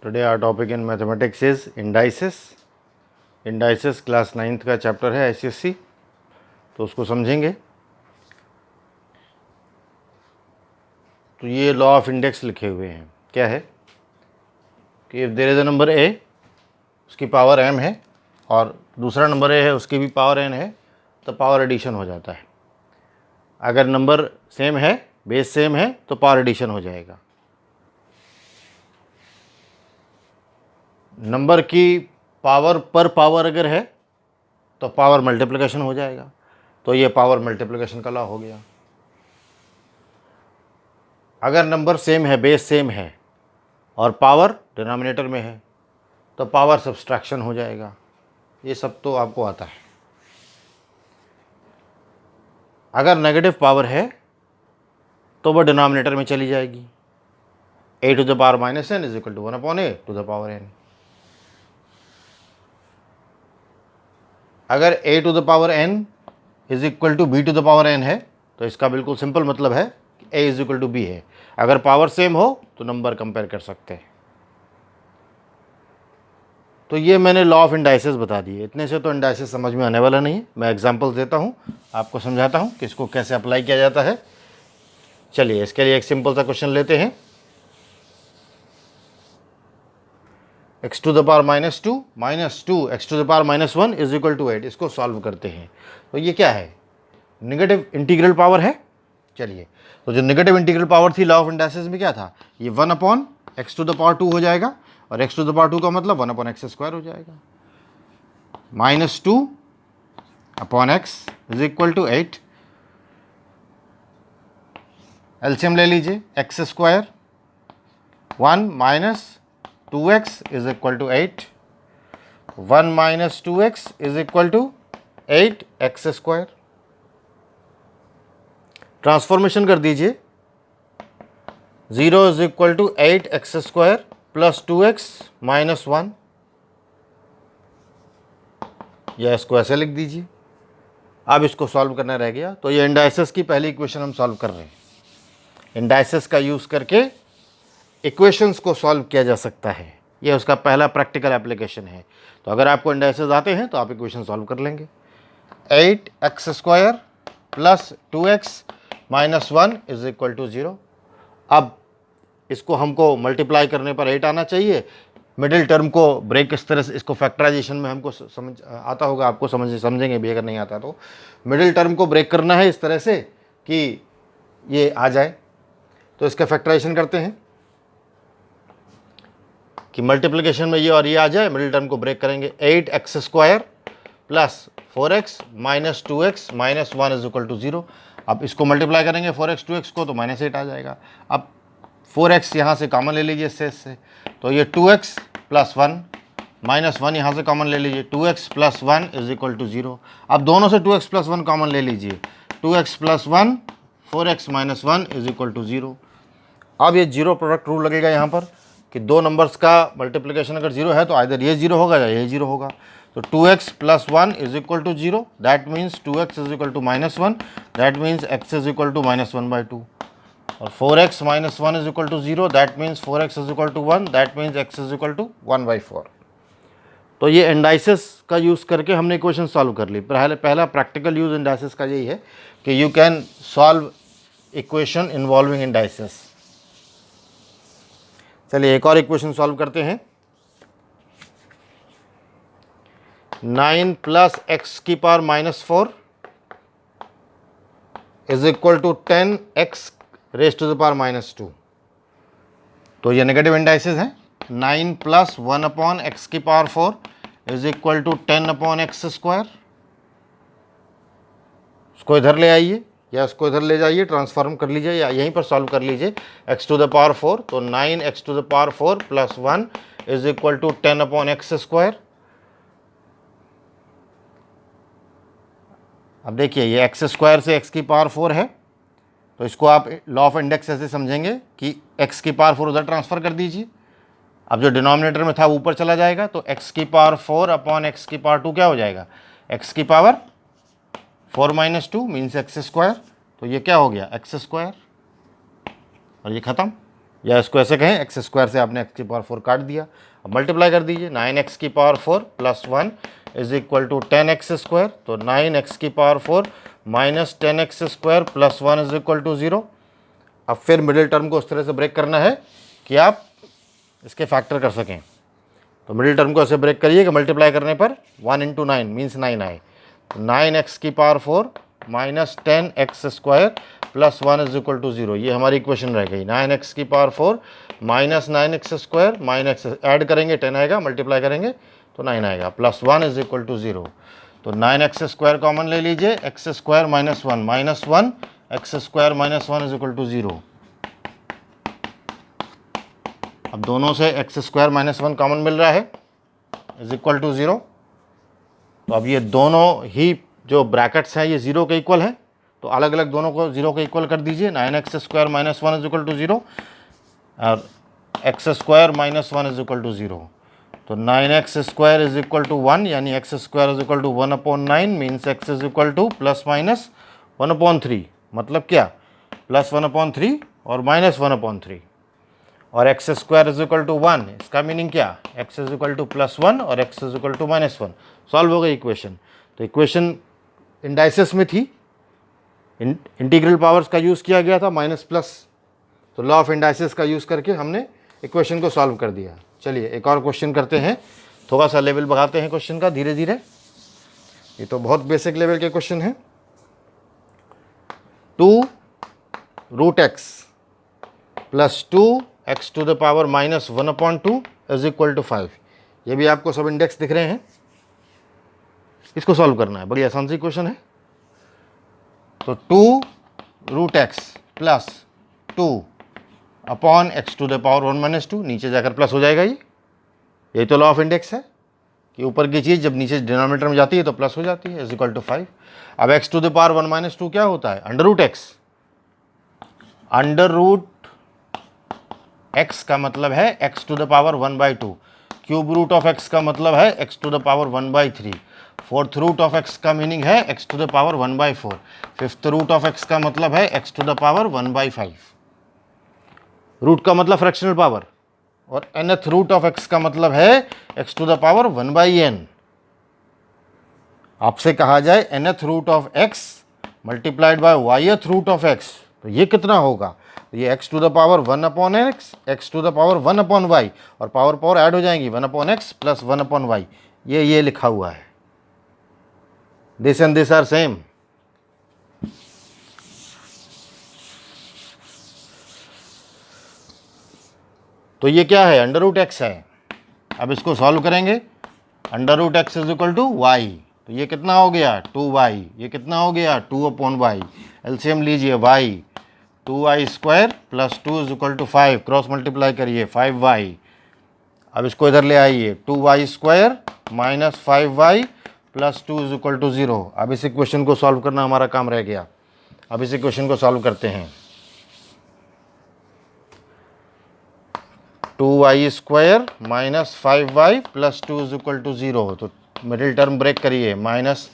Today our topic in mathematics is indices. Indices class 9th का chapter है ICSE, तो उसको समझेंगे। तो ये लॉ ऑफ इंडेक्स लिखे हुए हैं। क्या है कि if there is a number a, उसकी पावर m है, और दूसरा नंबर a है, उसकी भी पावर n है, तो पावर एडिशन हो जाता है। अगर नंबर सेम है, बेस सेम है, तो पावर एडिशन हो जाएगा। नंबर की पावर पर पावर अगर है तो पावर मल्टीप्लिकेशन हो जाएगा। तो ये पावर मल्टीप्लिकेशन का लॉ हो गया। अगर नंबर सेम है, बेस सेम है, और पावर डिनोमिनेटर में है, तो पावर सब्सट्रैक्शन हो जाएगा। ये सब तो आपको आता है। अगर नेगेटिव पावर है तो वह डिनोमिनेटर में चली जाएगी। a to the power minus n is equal to 1 upon a to the power n। अगर a to the power n is equal to b to the power n है, तो इसका बिल्कुल सिंपल मतलब है कि a is equal to b है। अगर पावर सेम हो तो नंबर कंपेयर कर सकते हैं। तो ये मैंने लॉ ऑफ इंडाइसेस बता दिए। इतने से तो इंडाइसेस समझ में आने वाला नहीं है। मैं एग्जांपल्स देता हूँ, आपको समझाता हूँ कि इसको कैसे अप्लाई किया जाता है। चलिए इसके लिए एक सिंपल सा क्वेश्चन लेते हैं। x to the power minus 2 minus 2 x to the power minus 1 is equal to 8। इसको सॉल्व करते हैं। तो ये क्या है? नेगेटिव इंटीग्रल पावर है। चलिए, तो जो नेगेटिव इंटीग्रल पावर थी लॉ ऑफ इंडाइसेस में क्या था? ये 1 upon x to the power 2 हो जाएगा, और एक्स टू द पावर 2 का मतलब 1 अपॉन एक्स स्क्वायर हो जाएगा। Minus 2 upon x is equal to 8। LCM ले लीजिए, x square 1 minus 2x is equal to 8, 1 minus 2x is equal to 8x square. Transformation कर दीजिए, 0 is equal to 8x square plus 2x minus 1, या इसको ऐसे लिख दीजिए। अब इसको सॉल्व करना रह गया। तो ये इंडाइसेस की पहली इक्वेशन हम सॉल्व कर रहे हैं। इंडाइसेस का यूज़ करके इक्वेशंस को सॉल्व किया जा सकता है। ये उसका पहला प्रैक्टिकल एप्लीकेशन है। तो अगर आपको इंडाइसेस आते हैं तो आप इक्वेशन सॉल्व कर लेंगे। 8x square plus 2x minus 1 is equal to 0। अब इसको हमको मल्टीप्लाई करने पर 8 आना चाहिए। मिडिल टर्म को ब्रेक इस तरह से, इसको फैक्टराइजेशन में हमको समझ आता होगा, आपको समझेंगे भी अगर नहीं आता तो। मिडिल टर्म को ब्रेक करना है इस तरह से कि ये आ जाए। तो इसका फैक्टराइजेशन करते हैं कि मल्टीप्लिकेशन में ये और ये आ जाए, मिडिल टर्म को ब्रेक करेंगे। 8x square plus 4x minus 2x minus 1 is equal to 0। अब इसको मल्टीप्लाई करेंगे 4x 2x को, तो माइनस 8 आ जाएगा। अब 4x यहाँ से कॉमन ले लीजिए इससे, तो ये 2x प्लस 1 माइनस 1 यहाँ से कॉमन ले लीजिए, 2x plus 1 is equal to 0। अब दोनों से 2x प्लस 1 कॉमन ले लीजिए, 2x plus 1 4x minus 1 is equal to 0। अब ये जीरो प्रोडक्ट रूल लगेगा यहाँ पर कि दो नंबर्स का मल्टीप्लिकेशन अगर 0 है तो आइदर ये 0 होगा या ये 0 होगा। तो 2x plus 1 is equal to 0, that means 2x is equal to minus 1, that means x is equal to minus 1/2। और 4x minus 1 is equal to 0, that means 4x is equal to 1, that means x is equal to 1/4। तो ये indices का use करके हमने equation solve कर ली। पहला practical use indices का यही है कि you can solve equation involving indices. चलिए एक और इक्वेशन सॉल्व करते हैं। 9 प्लस एक्स की power minus 4 is equal to 10x raise to the power minus 2। तो ये नेगेटिव इंडाइसेस हैं। 9 प्लस 1 अपॉन एक्स की power 4 is equal to 10 upon x square. उसको इधर ले आइए या इसको इधर ले जाइए, ट्रांसफॉर्म कर लीजिए या यहीं पर सॉल्व कर लीजिए। x टू द पावर 4, तो 9x to the power 4 plus 1 is equal to 10 upon x square. अब देखिए ये x स्क्वायर से x की पावर 4 है, तो इसको आप लॉ ऑफ इंडेक्स ऐसे समझेंगे कि x की पावर 4 उधर ट्रांसफ़र कर दीजिए। अब जो डिनोमिनेटर में था वो ऊपर चला जाएगा, तो x की पावर 4 अपॉन x की पावर 2 क्या हो जाएगा? x की power 4 minus 2 means x square. तो ये क्या हो गया? एक्स स्क्वायर, और ये ख़त्म। या इसको ऐसे कहें एक्स स्क्वायर से आपने एक्स की पावर 4 काट दिया। अब मल्टीप्लाई कर दीजिए, 9x की power 4 plus 1 is equal to 10x square. तो 9x की power 4 minus 10x square plus 1 is equal to 0। अब फिर मिडिल टर्म को उस तरह से ब्रेक करना है कि आप इसके फैक्टर कर सकें। तो मिडिल टर्म को ऐसे ब्रेक करिए कि मल्टीप्लाई करने पर 1 इंटू 9 मीन्स 9 आए। तो 9x की power 4 minus 10x square plus 1 is equal to 0। ये हमारी इक्वेशन रह गई। 9x की power 4 minus 9x square minus add करेंगे 10 आएगा, मल्टीप्लाई करेंगे तो 9 आएगा, प्लस 1 इज इक्वल टू 0। तो 9x स्क्वायर कॉमन ले लीजिए, x square minus 1 minus 1 x square minus 1 is equal to 0। अब दोनों से एक्स स्क्वायर माइनस 1 कॉमन मिल रहा है इज इक्वल टू 0। तो अब ये दोनों ही जो ब्रैकेट्स हैं ये 0 के इक्वल हैं, तो अलग अलग दोनों को 0 के इक्वल कर दीजिए। 9x square minus 1 is equal to 0 और x square minus 1 is equal to 0। तो 9x square is equal to 1 यानी x square is equal to 1/9 means x is equal to plus minus 1/3। मतलब क्या, प्लस 1/3 और minus 1/3। और x square is equal to 1, इसका meaning क्या, x is equal to plus 1 और x is equal to minus 1। Solve हो गई equation. तो इक्वेशन इंडाइसिस में थी, इंटीग्रल पावर्स का यूज़ किया गया था माइनस प्लस, तो लॉ ऑफ इंडाइसिस का यूज़ करके हमने इक्वेशन को सॉल्व कर दिया। चलिए एक और क्वेश्चन करते हैं, थोड़ा सा लेवल बढ़ाते हैं क्वेश्चन का धीरे धीरे। ये तो बहुत बेसिक लेवल के क्वेश्चन है। 2√x plus 2x to the power minus 1/2 is equal to 5। ये भी आपको सब इंडेक्स दिख रहे हैं, इसको सॉल्व करना है, बड़ी आसान सी क्वेश्चन है। तो 2√x plus 2/x to the power 1-2, नीचे जाकर प्लस हो जाएगा। ये तो लॉ ऑफ इंडेक्स है कि ऊपर की चीज़ जब नीचे डिनोमिनेटर में जाती है तो प्लस हो जाती है, इज इक्वल टू 5। अब x टू द पावर 1-2 क्या होता है, √x। √x का मतलब है x to the power 1/2। Cube root of x का मतलब है x to the power 1/3। Fourth root of x का मीनिंग है x to the power 1/4। Fifth root of x का मतलब है x to the power 1/5। Root का मतलब फ्रैक्शनल पावर, और nth रूट ऑफ x का मतलब है x to the power 1/n। आपसे कहा जाए nth root of x multiplied by yth root of x, तो ये कितना होगा, ये x to the power 1/x, x to the power 1/y, और पावर पावर ऐड हो जाएंगी 1/x प्लस 1/y। ये लिखा हुआ है, this and this are same. तो ये क्या है, √x है। अब इसको सॉल्व करेंगे, √x is equal to y, तो ये कितना हो गया 2y, ये कितना हो गया 2/y। एलसीएम लीजिए, y 2y square plus 2 is equal to 5, cross multiply करिए 5y। अब इसको इधर ले आइए, 2y square minus 5y plus 2 is equal to 0। अब इस इक्वेशन को सॉल्व करना हमारा काम रह गया। अब इस इक्वेशन को सॉल्व करते हैं। 2y square minus 5y plus 2 is equal to 0। तो मिडिल टर्म ब्रेक करिए, minus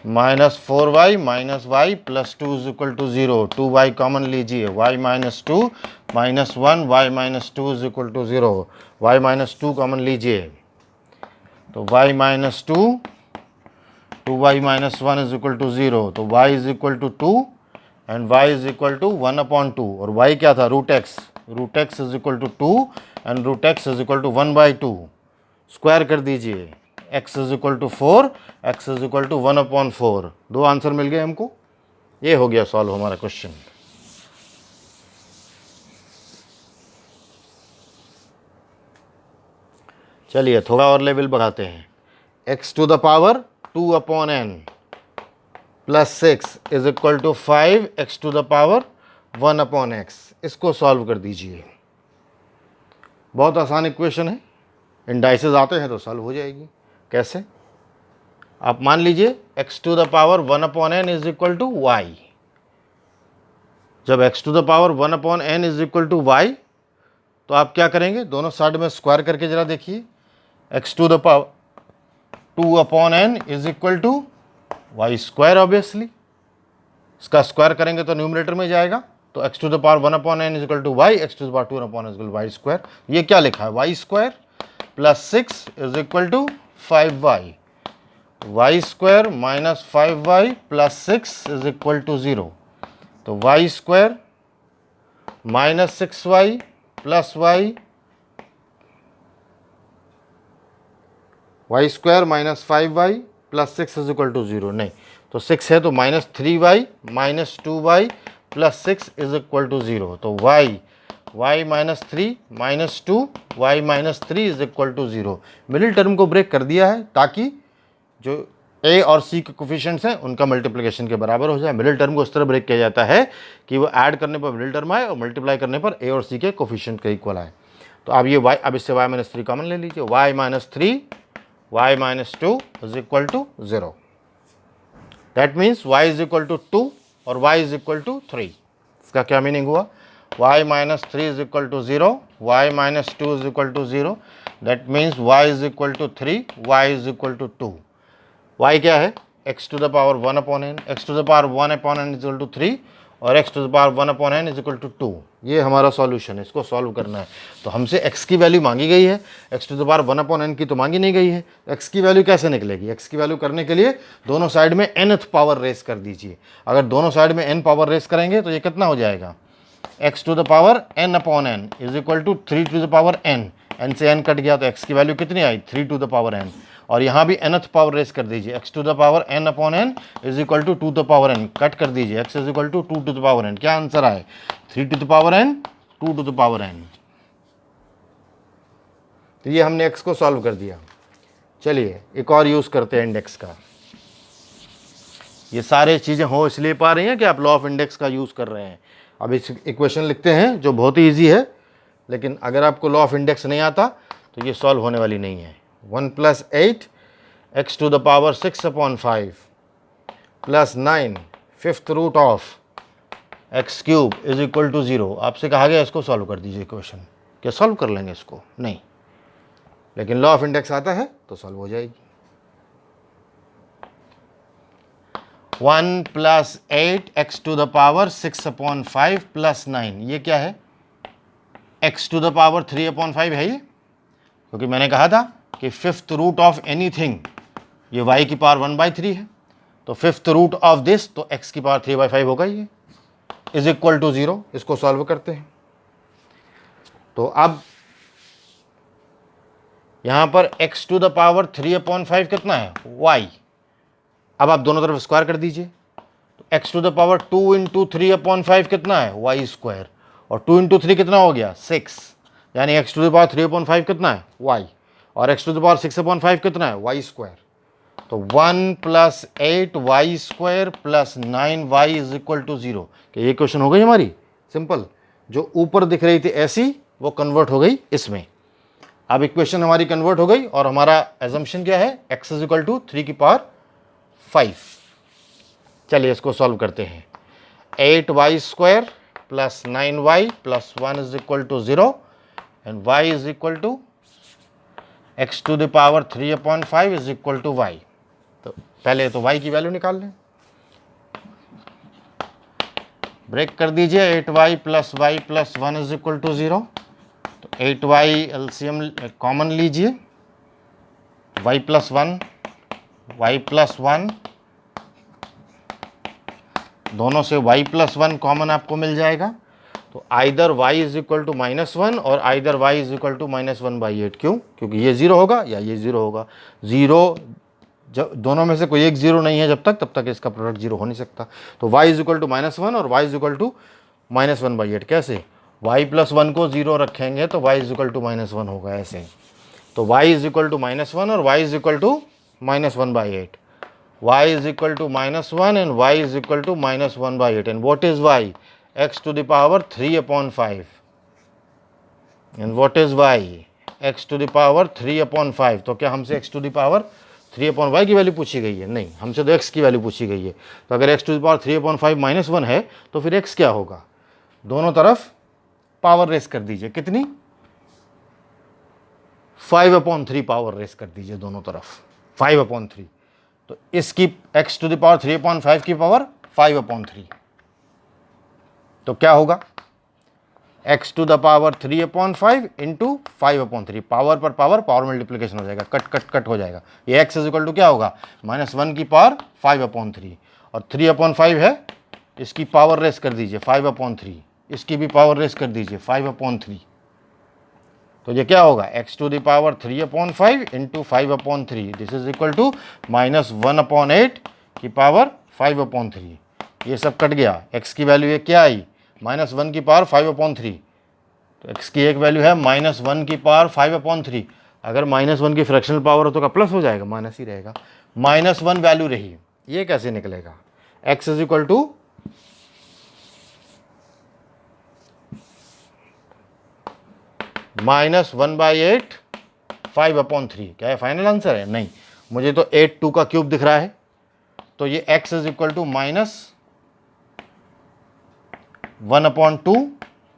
4y minus y plus 2 is equal to 0। 2y common लीजिए, y minus 2 minus 1 y minus 2 is equal to 0। y minus 2 common लीजिए, तो y minus 2 2y minus 1 is equal to 0। तो y is equal to 2 and y is equal to 1/2, और y क्या था √x is equal to 2 and √x is equal to 1/2। Square कर दीजिए, x is equal to 4, x is equal to 1/4। दो answer मिल गए हमको। ये हो गया सॉल्व हमारा क्वेश्चन। चलिए थोड़ा और लेवल बढ़ाते हैं। x to the power 2/n plus 6 is equal to 5x to the power 1/x। इसको सॉल्व कर दीजिए, बहुत आसान इक्वेशन है, इंडाइसेस आते हैं तो सॉल्व हो जाएगी। कैसे, आप मान लीजिए x to the power 1/n is equal to y। जब x to the power 1/n is equal to y, तो आप क्या करेंगे, दोनों साइड में स्क्वायर करके जरा देखिए। x to the power 2/n is equal to y square, obviously इसका स्क्वायर करेंगे तो न्यूमरेटर में जाएगा, तो x to the power 1 upon n is equal to y, x to the power 2 upon is equal to y square. ये क्या लिखा है, y square plus 6 is equal to 5y, y square minus 5y plus 6 is equal to 0। तो y square minus 6y plus y, y square minus 5y plus 6 is equal to 0। नहीं, तो 6 है तो minus 3y minus 2y plus 6 is equal to 0। तो y minus 3 minus 2 y minus 3 is equal to 0। Middle term को break कर दिया है ताकि जो a और c के कोफिशिएंट्स हैं उनका मल्टीप्लिकेशन के बराबर हो जाए। मिडिल टर्म को इस तरह ब्रेक किया जाता है कि वो ऐड करने पर मिडिल टर्म आए और मल्टीप्लाई करने पर a और c के कोफिशिएंट के इक्वल आए। तो अब ये y, अब इससे y माइनस 3 कॉमन ले लीजिए, y minus 3 y minus 2 is equal to 0। That means y is equal to 2 और y इज इक्वल टू 3। इसका क्या मीनिंग हुआ, y minus 3 is equal to 0, y minus 2 is equal to 0। That means y is equal to 3, y is equal to 2। y क्या है, x to the power 1 upon n, x to the power 1 upon n is equal to 3 और x to the power 1 upon n is equal to 2। ये हमारा solution है, इसको solve करना है। तो हमसे x की वैल्यू मांगी गई है, x to the power 1 upon n की तो मांगी नहीं गई है। x की वैल्यू कैसे निकलेगी, x की वैल्यू करने के लिए दोनों साइड में nth पावर रेस कर दीजिए। अगर दोनों साइड में n पावर रेस करेंगे तो ये कितना हो जाएगा, x to the power n upon n is equal to 3 to the power n, n से n कट गया तो x की वैल्यू कितनी आई, 3 टू द पावर n। और यहाँ भी nth पावर रेस कर दीजिए, x to the power n upon n is equal to 2 to the power n, cut कर दीजिए, x is equal to 2 to the power n। क्या आंसर आए, 3 to the power n, 2 to the power n। तो ये हमने x को solve कर दिया। चलिए एक और यूज़ करते हैं इंडेक्स का। ये सारे चीज़ें हो इसलिए पा रही हैं कि आप लॉ ऑफ इंडेक्स का यूज़ कर रहे हैं। अब इस इक्वेशन लिखते हैं जो बहुत ही ईजी है, लेकिन अगर आपको लॉ ऑफ इंडेक्स नहीं आता तो ये सॉल्व होने वाली नहीं है। 1 plus 8 x to the power 6 upon 5 plus 9 fifth root of x cube is equal to 0। आपसे कहा गया इसको सॉल्व कर दीजिए इक्वेशन। क्या सॉल्व कर लेंगे इसको, नहीं, लेकिन लॉ ऑफ इंडेक्स आता है तो सॉल्व हो जाएगी। 1 plus 8 x to the power 6 upon 5 plus 9, ये क्या है, x to the power 3 upon 5 है ये, क्योंकि मैंने कहा था कि फिफ्थ रूट ऑफ एनीथिंग ये y की पावर 1/3 है, तो फिफ्थ रूट ऑफ दिस तो x की पावर 3/5 होगा ये, इज इक्वल टू 0। इसको सॉल्व करते हैं। तो अब यहां पर x to the power 3 upon 5 कितना है, y। अब आप दोनों तरफ स्क्वायर कर दीजिए, तो x to the power 2 into 3 upon 5 कितना है, y स्क्वायर, और 2 इंटू 3 कितना हो गया, 6, यानी x to the power 3 upon 5 कितना है, y, और x to the power 6 upon 5 कितना है, y स्क्वायर। तो 1 plus 8 y square plus 9 y is equal to 0। ये क्वेश्चन हो गई हमारी सिंपल, जो ऊपर दिख रही थी ऐसी वो कन्वर्ट हो गई इसमें। अब इक्वेशन हमारी कन्वर्ट हो गई और हमारा एजम्पशन क्या है, x इज इक्वल टू 3 की पावर 5। चलिए इसको सॉल्व करते हैं। 8 y square plus 9 y plus 1 is equal to 0 and y is equal to x to the power 3 upon 5 is equal to y। तो पहले तो y की वैल्यू निकाल लें, ब्रेक कर दीजिए, 8y plus y plus 1 is equal to 0। तो 8y LCM common लीजिए, y प्लस 1, y प्लस 1, दोनों से y प्लस 1 कॉमन आपको मिल जाएगा। तो either y is equal to -1 और either y is equal to -1/8। क्यों, क्योंकि ये 0 होगा या ये 0 होगा। 0 जब दोनों में से कोई एक 0 नहीं है जब तक, तब तक इसका प्रोडक्ट 0 हो नहीं सकता। तो y इज इक्वल टू -1 और y इज इक्वल टू -1/8। कैसे, y प्लस 1 को 0 रखेंगे तो y इज इक्वल टू -1 होगा ऐसे। तो y इज इक्वल टू -1 और y is equal to -1/8। y is equal to -1 and y is equal to -1/8 and what is y, x to the power 3 upon 5 and what is y, x to the power 3 upon 5। तो क्या हमसे x to the power 3 upon y की value पूछी गई है, नहीं, हमसे तो x की वैल्यू पूछी गई है। तो अगर x to the power 3 upon 5 -1 है तो फिर x क्या होगा, दोनों तरफ पावर रेस कर दीजिए, कितनी, 5/3 पावर रेस कर दीजिए दोनों तरफ, 5/3। तो इसकी x to the power 3 upon 5 की पावर 5/3। तो क्या होगा, x to the power 3/5 into 5/3, power पर पावर मल्टीप्लिकेशन हो जाएगा, कट कट कट हो जाएगा। ये x इज इक्वल टू क्या होगा, -1 की पावर 5/3, और 3/5 है, इसकी पावर रेस कर दीजिए 5/3, इसकी भी पावर रेस कर दीजिए 5/3। तो ये क्या होगा, x to the power 3/5 into 5/3, this is equal to -1/8 की पावर 5/3। ये सब कट गया, x की वैल्यू ये क्या आई, -1 की पावर 5/3, तो x की एक वैल्यू है -1 की पावर 5/3। अगर -1 की फ्रैक्शनल पावर हो तो का प्लस हो जाएगा, माइनस ही रहेगा, -1 वैल्यू रही, ये कैसे निकलेगा, x इज इक्वल टू -1/8 5/3। क्या है फाइनल आंसर है, नहीं, मुझे तो 8 2 का क्यूब दिख रहा है, तो ये x इज इक्वल टू -1/2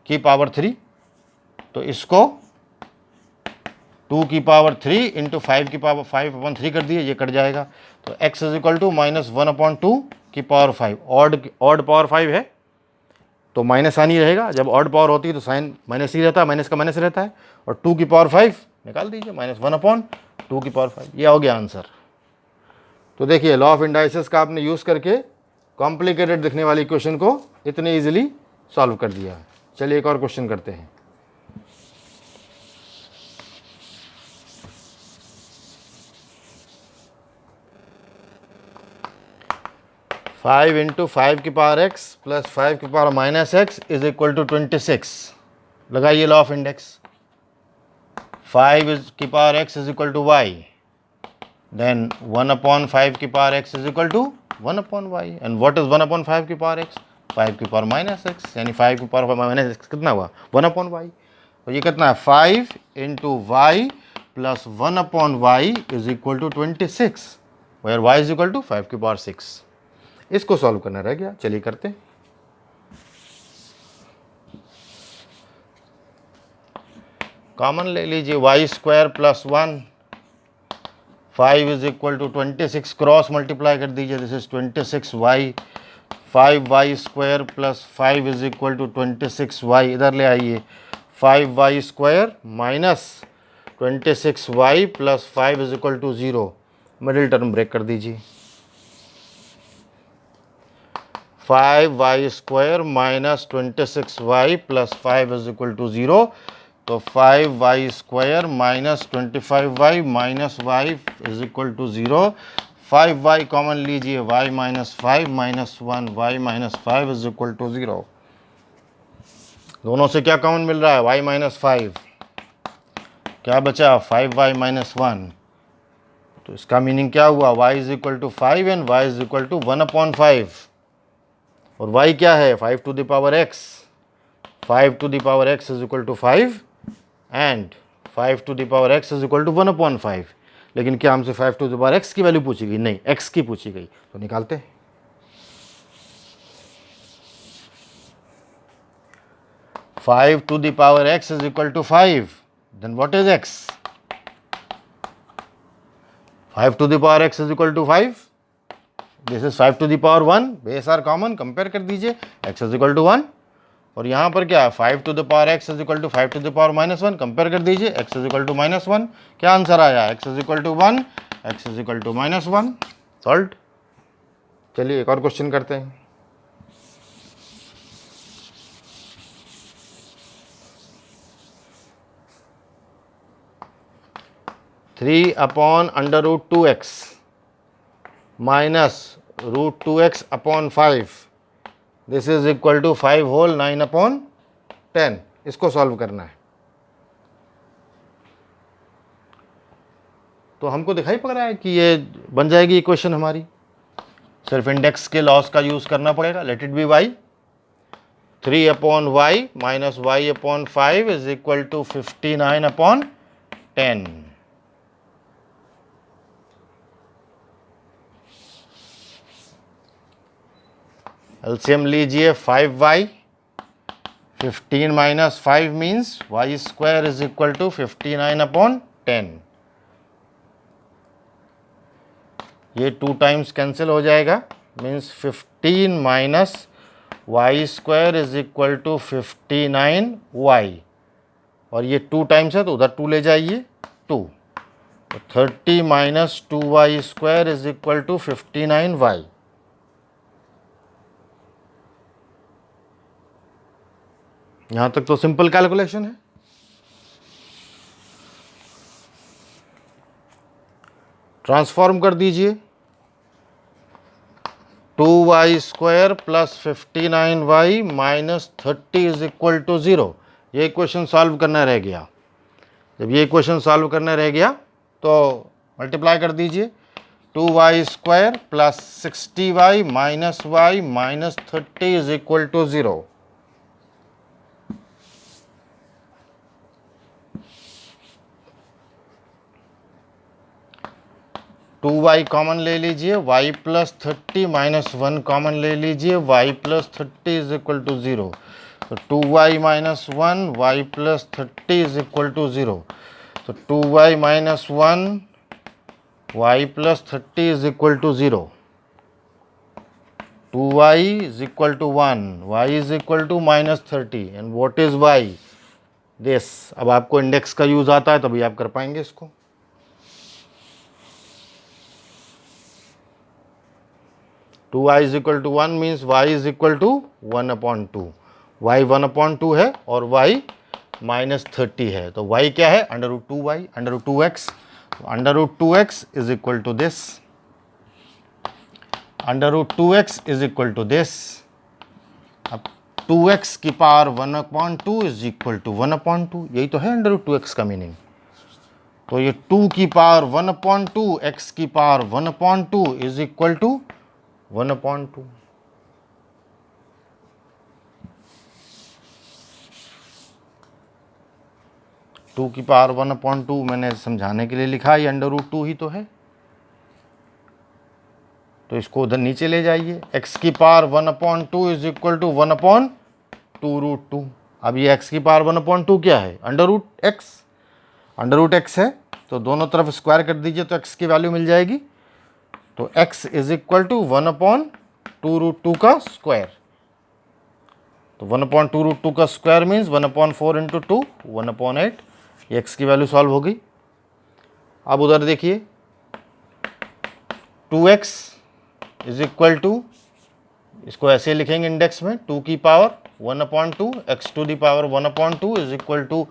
की पावर 3, तो इसको 2 की पावर 3 इंटू 5 की पावर 5/3 कर दिए, ये कट जाएगा, तो x इज इक्वल टू -1/2 की पावर 5, ऑड पावर 5 है तो माइनस आनी रहेगा, जब ऑड पावर होती है तो साइन माइनस ही रहता है, माइनस का माइनस रहता है, और 2 की पावर 5 निकाल दीजिए, -1/2 की पावर 5, ये हो गया आंसर। तो देखिए लॉ ऑफ इंडाइसिस का आपने यूज़ करके कॉम्प्लिकेटेड दिखने वाली क्वेश्चन को इतने ईजिली सॉल्व कर दिया। चलिए एक और क्वेश्चन करते हैं। फाइव इंटू 5 की पावर x प्लस 5 की power -x is equal to 26। लगाइए लॉ ऑफ इंडेक्स, 5 की power x is equal to y, then 1/5 की power x is equal to 1/y, and what is 1/5 की पावर x, 5 की power -x, यानी 5 की power -x कितना हुआ, 1/y, तो ये कितना है 5 into y plus 1/y is equal to 26, where y is equal to 5 की पावर 6। इसको सॉल्व करना रह गया, चलिए करते हैं। कॉमन ले लीजिए, y² plus 1, 5 is equal to 26, cross multiply कर दीजिए, this is 26y, 5y² plus 5 is equal to 26y, इधर ले आइए, 5y² minus 26y plus 5 is equal to 0, middle term break कर दीजिए, 5y² minus 26y plus 5 is equal to 0, तो 5y² minus 25y minus y is equal to 0, 5y common लीजिए, y minus 5 minus 1, y minus 5 is equal to 0। दोनों से क्या common मिल रहा है, y माइनस 5, क्या बचा 5y माइनस 1, तो इसका मीनिंग क्या हुआ, y is equal to 5 and y is equal to 1/5, और y क्या है 5 to the power x, 5 to the power x is equal to 5 and 5 to the power x is equal to 1/5, लेकिन क्या हमसे 5 टू द पावर x की value पूछी गई, नहीं x की पूछी गई, तो निकालते हैं। 5 to the power x is equal to 5, then what is x, 5 to the power x is equal to 5, this is 5 to the power 1, base are common, compare कर दीजिए, x इज इक्वल टू 1, और यहाँ पर क्या 5 to the power x is equal to 5 to the power -1, compare कर दीजिए, x is equal to -1, क्या answer आया, x is equal to 1, x is equal to -1, solve. चलिए एक और क्वेश्चन करते हैं। Three upon √2x minus √2x upon 5, this is equal to 5 whole 9/10, इसको सॉल्व करना है। तो हमको दिखाई पड़ रहा है कि ये बन जाएगी इक्वेशन हमारी, सिर्फ इंडेक्स के लॉस का यूज़ करना पड़ेगा, let it be y, 3/y minus y/5 is equal to 59/10। LCM लीजिए, 5y, 15 minus 5 means y² is equal to 59/10, ये 2 टाइम्स कैंसिल हो जाएगा, means 15 minus y square is equal to 59y, और ये 2 टाइम्स है तो उधर 2 ले जाइए 2, तो 30 minus 2y square is equal to 59y। यहां तक तो सिंपल कैलकुलेशन है। ट्रांसफॉर्म कर दीजिए, 2y square plus 59y minus 30 is equal to 0। ये इक्वेशन सॉल्व करना रह गया। जब ये इक्वेशन सॉल्व करना रह गया तो मल्टीप्लाई कर दीजिए, 2y square plus 60y minus y minus 30 is equal to 0। Two y common ले लीजिए, y प्लस 30 माइनस 1 कॉमन ले लीजिए, y plus 30 is equal to 0। तो 2y minus 1 y plus 30 is equal to 0। तो 2y minus 1 y plus 30 is equal to 0। 2y is equal to 1, y is equal to minus 30, and what is y this. अब आपको index का use आता है तभी आप कर पाएंगे इसको। Two y is equal to 1 means y is equal to 1/2। y 1/2 है और y माइनस 30 है, तो y क्या है, √2y, √2x। √2x is equal to this, √2x is equal to this. अब 2x की पावर 1/2 इज इक्वल टू 1/2, यही तो है √2x का मीनिंग। तो ये 2 की पावर 1/2 x की power 1/2 is equal to 1/2। Two की पावर 1/2 मैंने समझाने के लिए लिखा, ये √2 ही तो है, तो इसको उधर नीचे ले जाइए। x की पावर 1/2 इज इक्वल टू 1/2√2। अब ये x की पावर 1/2 क्या है, √x है, तो दोनों तरफ स्क्वायर कर दीजिए तो x की वैल्यू मिल जाएगी। तो x इज इक्वल टू 1/2√2 का स्क्वायर। तो 1/2√2 का स्क्वायर मीन्स 1/4 इंटू 2, 1/8। ये x की वैल्यू सॉल्व हो गई। अब उधर देखिए, 2x इज इक्वल टू, इसको ऐसे लिखेंगे इंडेक्स में, 2 की power 1/2 x to the power 1/2 is equal to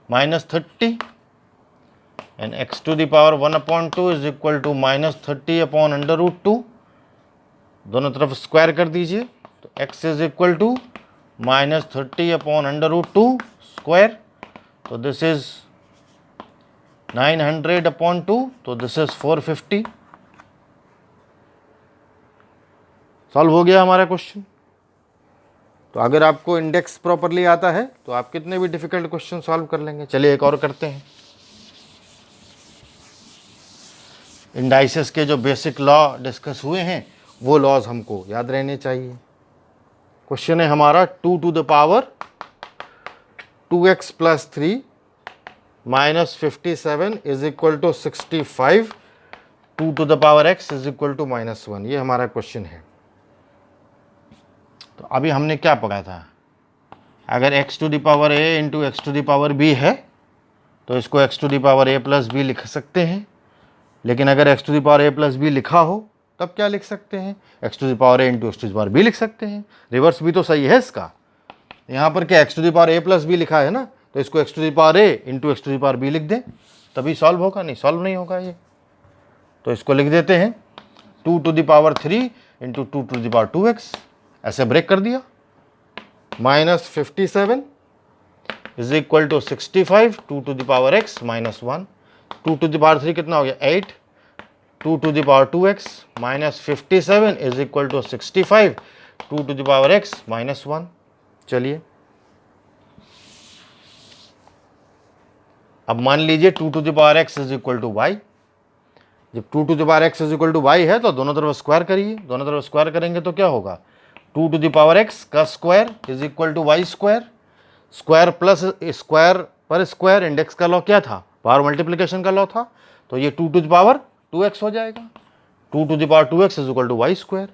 minus 30, and x to the power 1/2 is equal to minus 30/√2। दोनों तरफ स्क्वायर कर दीजिए, तो x is equal to minus 30/√2 square. तो दिस इज 900/2, तो दिस इज 450। सॉल्व हो गया हमारा क्वेश्चन। तो अगर आपको इंडेक्स प्रॉपरली आता है तो आप कितने भी डिफिकल्ट क्वेश्चन सॉल्व कर लेंगे। चलिए एक और करते हैं। इंडाइसेस के जो बेसिक लॉ डिस्कस हुए हैं वो लॉज हमको याद रहने चाहिए। क्वेश्चन है हमारा 2 to the power 2x plus 3 minus 57 is equal to 65, 2 to the power x is equal to -1। ये हमारा क्वेश्चन है। तो अभी हमने क्या पढ़ा था, अगर x to the power a into x to the power b है तो इसको x to the power a plus b लिख सकते हैं। लेकिन अगर x to the power a plus b लिखा हो तब क्या लिख सकते हैं, x to the power a into x to the power b लिख सकते हैं। रिवर्स भी तो सही है इसका। यहाँ पर क्या x to the power a plus b लिखा है ना, तो इसको x to the power a into x to the power b लिख दें, तभी सॉल्व होगा, नहीं सॉल्व नहीं होगा ये। तो इसको लिख देते हैं 2 to the power 3 into 2 to the power 2x, ऐसे ब्रेक कर दिया। Minus 57 is equal to 65, 2 to the power x minus 1, 2 to the power 3 कितना हो गया 8, 2 to the power 2x minus 57 is equal to 65, 2 to the power x minus 1। चलिए अब मान लीजिए 2 to the power x is equal to y। जब 2 to the power x is equal to y है तो दोनों तरफ स्क्वायर करिए, दोनों तरफ स्क्वायर करेंगे तो क्या होगा, 2 टू द पावर x का square is equal to y square, square plus square पर स्क्वायर, इंडेक्स का लॉ क्या था, पावर मल्टीप्लिकेशन का लॉ था, तो ये 2 टू द पावर 2x हो जाएगा। 2 to the power 2x is equal to y square.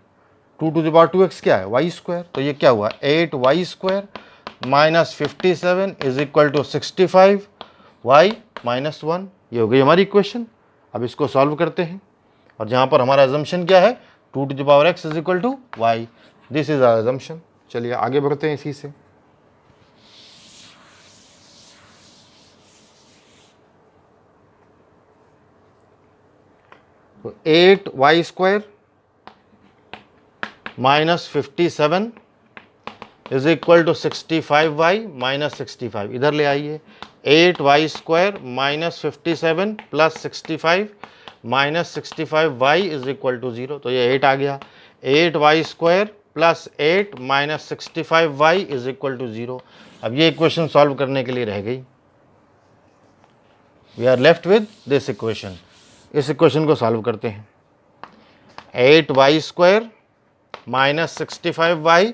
2 to the power 2x क्या है, वाई स्क्वायर, तो ये क्या हुआ 8y² minus 57 is equal to 65 y minus 1। ये हो गई हमारी इक्वेशन। अब इसको सॉल्व करते हैं और जहाँ पर हमारा अजम्पशन क्या है 2 to the power x is equal to y, this is our assumption. चलिए आगे बढ़ते हैं इसी से। तो 8y² minus 57 is equal to 65y minus 65, इधर ले आइए 8y² minus 57 plus 65 minus 65y is equal to 0, तो ये 8 आ गया। 8y² plus 8 minus 65y is equal to 0। अब ये इक्वेशन सॉल्व करने के लिए रह गई। We are left with this equation. इस इक्वेशन को सॉल्व करते हैं। 8y² minus 65y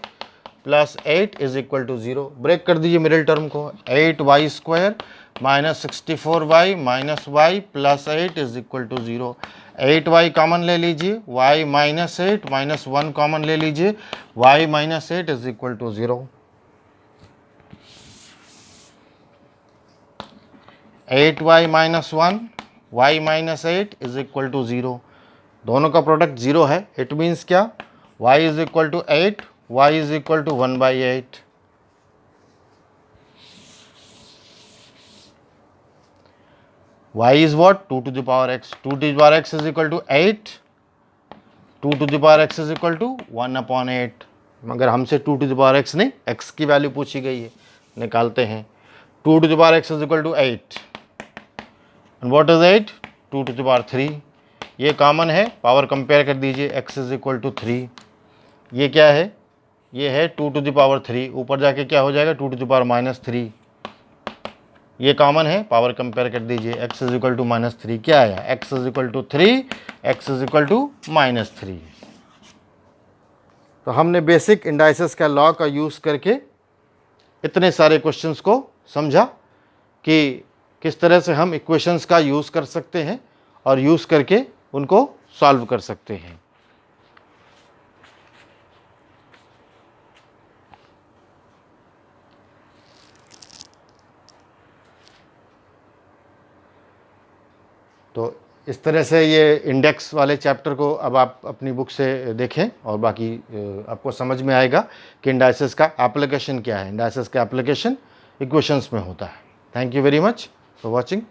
plus 8 is equal to 0। Break कर दीजिए मिडिल टर्म को। 8y² minus 64y minus y plus 8 is equal to 0। 8y common ले लीजिए, y माइनस 8 माइनस 1 कॉमन ले लीजिए, y minus 8 is equal to 0। 8y minus 1 y minus 8 is equal to 0। दोनों का product 0 है। इट मीन्स क्या, y is equal to 8, y is equal to 1/8। y is what, 2 to the power x, 2 to the power x is equal to 8, 2 to the power x is equal to 1/8। मगर हमसे 2 to the power x नहीं, x की value पूछी गई है, निकालते हैं। 2 to the power x is equal to 8 and what is 8, 2 to the power 3। ये कॉमन है, पावर कंपेयर कर दीजिए, x is equal to 3। ये क्या है, ये है 2 to the power 3, ऊपर जाके क्या हो जाएगा 2 to the power माइनस 3। ये कॉमन है, पावर कंपेयर कर दीजिए, x is equal to minus 3। क्या आया, x is equal to 3, x is equal to minus 3। तो हमने बेसिक इंडाइसेस का लॉ का यूज़ करके इतने सारे क्वेश्चंस को समझा कि किस तरह से हम इक्वेशंस का यूज़ कर सकते हैं और यूज़ करके उनको सॉल्व कर सकते हैं। तो इस तरह से ये इंडेक्स वाले चैप्टर को अब आप अपनी बुक से देखें और बाकी आपको समझ में आएगा कि इंडाइसेस का एप्लीकेशन क्या है। इंडाइसेस का एप्लीकेशन इक्वेशंस में होता है। Thank you very much for watching.